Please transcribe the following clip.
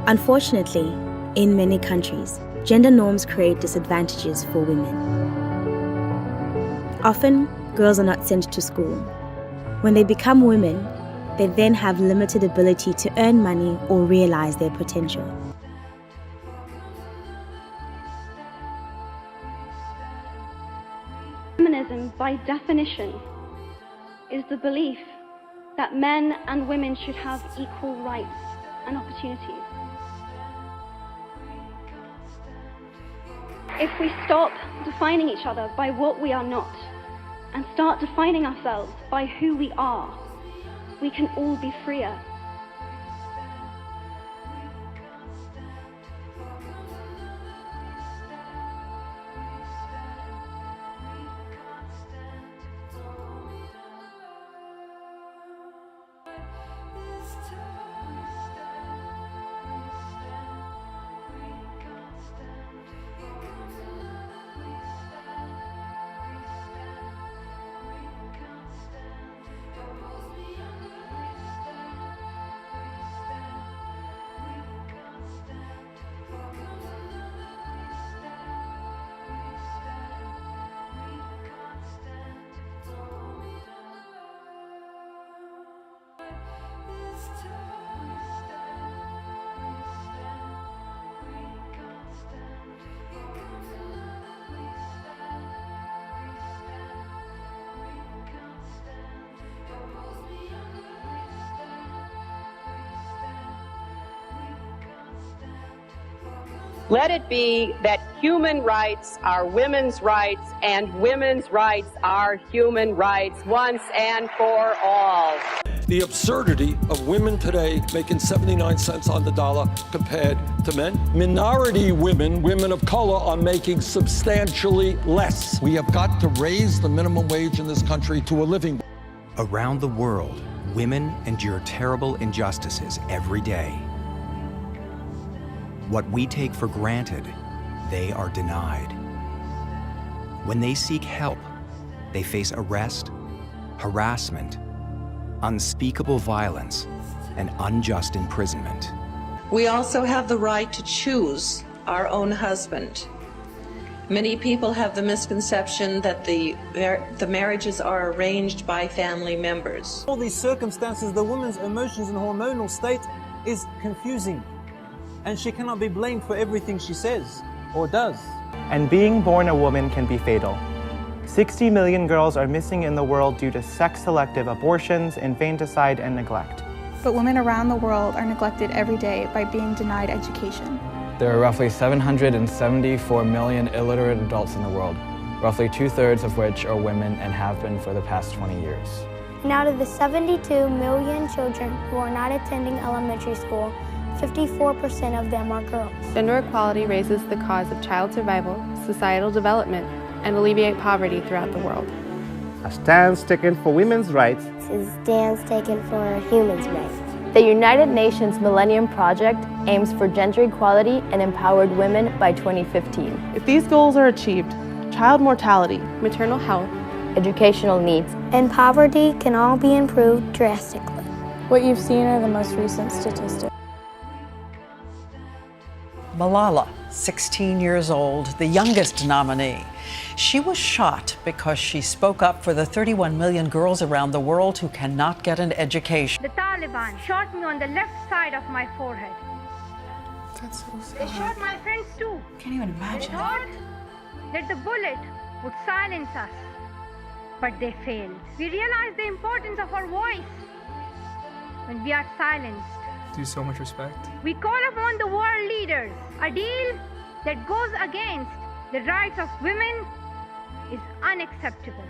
Unfortunately, in many countries, gender norms create disadvantages for women. Often, girls are not sent to school. When they become women, they then have limited ability to earn money or realize their potential. Feminism, by definition, is the belief that men and women should have equal rights and opportunities. If we stop defining each other by what we are not and start defining ourselves by who we are, we can all be freer. Let it be that human rights are women's rights and women's rights are human rights once and for all. The absurdity of women today making 79 cents on the dollar compared to men. Minority women, women of color, are making substantially less. We have got to raise the minimum wage in this country to a living. Around the world, women endure terrible injustices every day. What we take for granted, they are denied. When they seek help, they face arrest, harassment, unspeakable violence, and unjust imprisonment. We also have the right to choose our own husband. Many people have the misconception that the marriages are arranged by family members. All these circumstances, the woman's emotions and hormonal state is confusing, and she cannot be blamed for everything she says or does. And being born a woman can be fatal. 60 million girls are missing in the world due to sex-selective abortions, infanticide, and neglect. But women around the world are neglected every day by being denied education. There are roughly 774 million illiterate adults in the world, roughly 2/3 of which are women and have been for the past 20 years. And out of the 72 million children who are not attending elementary school, 54% of them are girls. Gender equality raises the cause of child survival, societal development, and alleviate poverty throughout the world. A stance taken for women's rights is a stance taken for humans' rights. The United Nations Millennium Project aims for gender equality and empowered women by 2015. If these goals are achieved, child mortality, maternal health, educational needs, and poverty can all be improved drastically. What you've seen are the most recent statistics. Malala, 16 years old, the youngest nominee. She was shot because she spoke up for the 31 million girls around the world who cannot get an education. The Taliban shot me on the left side of my forehead. That's so sad. They shot my friends too. Can't even imagine. They thought that the bullet would silence us, but they failed. We realized the importance of our voice when we are silenced. Do so much respect. We call upon the world leaders. A deal that goes against the rights of women is unacceptable.